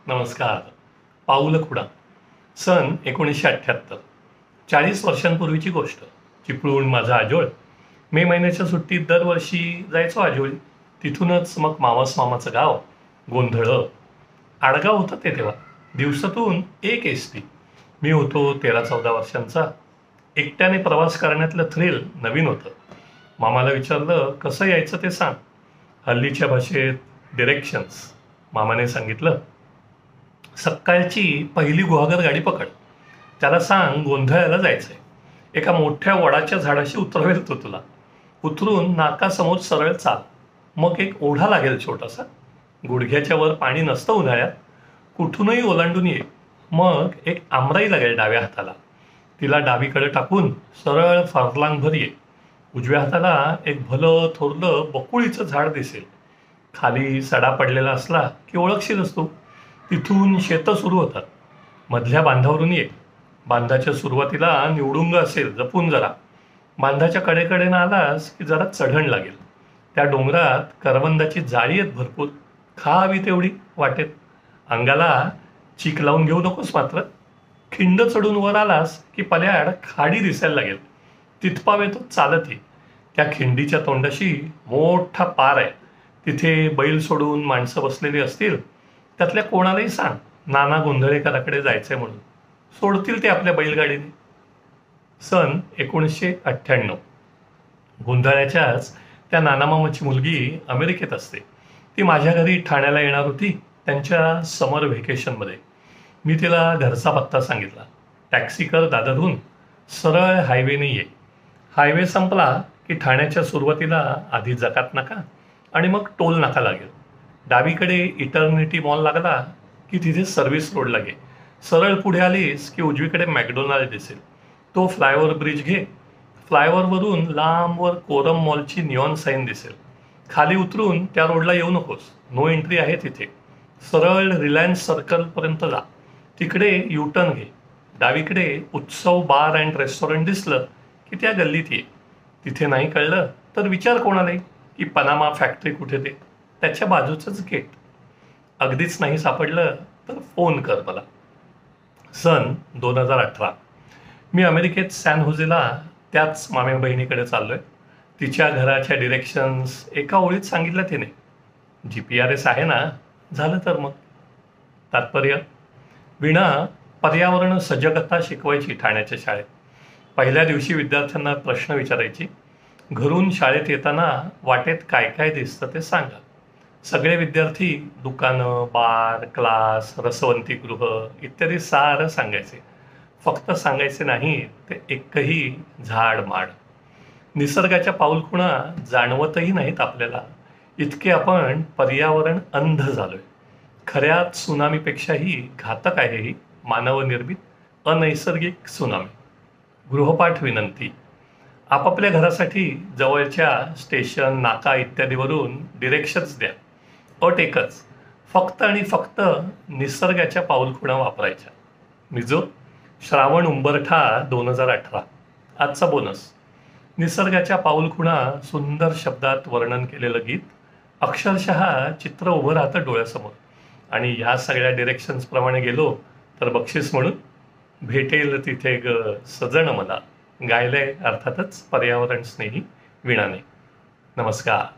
नमस्कार. पाऊलखुणा सन 1978. 40 वर्षांपूर्वीची गोष्ट. चिपळूण माझा आजोळ. मे महिन्याच्या सुट्टीत दरवर्षी जायचो आजोळी. तिथूनच मग मामाचं गाव गोंधळ. आडगाव होतं ते तेव्हा. दिवसातून एक एसटी. मी होतो 13-14 वर्षांचा. एकट्याने प्रवास करण्यातलं थ्रिल नवीन होतं. मामाला विचारलं, कसं यायचं ते सांग. हल्लीच्या भाषेत डिरेक्शन्स. मामाने सांगितलं, सकाळची पहिली गुहागर गाडी पकड. त्याला सांग गोंधळाला जायचंय. एका मोठ्या वडाच्या झाडाशी उतरवेल तो तुला. उतरून नाकासमोर सरळ चाल. मग एक ओढा लागेल छोटासा. गुडघ्याच्या वर पाणी नसतं उन्हाळ्यात. कुठूनही ओलांडून ये. मग एक आमराई लागेल डाव्या हाताला. तिला डावीकडे टाकून सरळ फरलांगभर ये. उजव्या हाताला एक भलं थोरलं बकुळीचं झाड दिसेल. खाली सडा पडलेला असला की ओळखशीलच तू. तिथून शेतं सुरू होतात. मधल्या बांधावरून ये. बांधाच्या सुरुवातीला निवडुंग असेल, जपून जरा. बांधाच्या कडेकडेनं आलास की जरा चढण लागेल. त्या डोंगरात करवंदाची जाळी आहेत भरपूर. खा हवी तेवढी वाटेत. अंगाला चीक लावून घेऊ नकोस मात्र. खिंड चढून वर आलास की पल्याड खाडी दिसायला लागेल. तिथपावे तो चालत ये. त्या खिंडीच्या तोंडाशी मोठा पार आहे. तिथे बैल सोडून माणसं बसलेली असतील. त्यातल्या कोणालाही सांग नाना गोंधळेकराकडे जायचंय म्हणून. सोडतील ते आपल्या बैलगाडीने. सन 1998. गोंधळ्याच्याच त्या नानामामाची मुलगी अमेरिकेत असते. ती माझ्या घरी ठाण्याला येणार होती त्यांच्या समर व्हेकेशनमध्ये. मी तिला घरचा पत्ता सांगितला. टॅक्सी कर दादरहून. सरळ हायवेने ये. हायवे संपला की ठाण्याच्या सुरुवातीला आधी जकात नाका आणि मग टोल नाका लागेल. डावीकडे इटर्निटी मॉल लागला की तिथे सर्व्हिस रोड लागे. सरळ पुढे आलीस की उजवीकडे मॅकडोनाल्ड दिसेल. तो फ्लायओव्हर ब्रिज घे. फ्लायओव्हरवरून लांबवर कोरम मॉलची निऑन साईन दिसेल. खाली उतरून त्या रोडला येऊ नकोस. नो एंट्री आहे तिथे. सरळ रिलायन्स सर्कलपर्यंत जा. तिकडे युटर्न घे. डावीकडे उत्सव बार अँड रेस्टॉरंट दिसलं की त्या गल्लीत ये. तिथे नाही कळलं तर विचार कोणालाही की पनामा फॅक्टरी कुठे ते. त्याच्या बाजूचंच गेट. अगदीच नाही सापडलं तर फोन कर मला. सन 2018. मी अमेरिकेत सॅन होजेला त्याच मामे बहिणीकडे चाललोय. तिच्या घराच्या डिरेक्शन्स एका ओळीत सांगितलं तिने. GPS आहे ना. झालं तर मग. तात्पर्य, वीणा पर्यावरण सजगता शिकवायची ठाण्याच्या शाळेत. पहिल्या दिवशी विद्यार्थ्यांना प्रश्न विचारायची. घरून शाळेत येताना वाटेत काय काय दिसतं ते सांगा. सगळे विद्यार्थी दुकानं, बार, क्लास, रसवंतीगृह इत्यादी सारं सांगायचे. फक्त सांगायचे नाही ते एकही झाड माड. निसर्गाच्या पाऊलखुणा जाणवतही नाहीत आपल्याला. इतके आपण पर्यावरण अंध झालोय. खऱ्यात सुनामीपेक्षाही घातक आहे ही मानवनिर्मित अनैसर्गिक सुनामी. गृहपाठ विनंती. आपापल्या घरासाठी जवळच्या स्टेशन, नाका इत्यादीवरून डिरेक्शन्स द्या. अट एकच, फक्त आणि फक्त निसर्गाच्या पाऊलखुणा वापरायच्या. मिजो श्रावण उंबरठा 2018. आजचा बोनस. निसर्गाच्या पाऊलखुणा सुंदर शब्दात वर्णन केलेलं गीत. अक्षरशः चित्र उभं राहतं डोळ्यासमोर. आणि ह्या सगळ्या डिरेक्शन्स प्रमाणे गेलो तर बक्षीस म्हणून भेटेल तिथे ग सजण मला. गायलंय अर्थातच पर्यावरण स्नेही वीणाने. नमस्कार.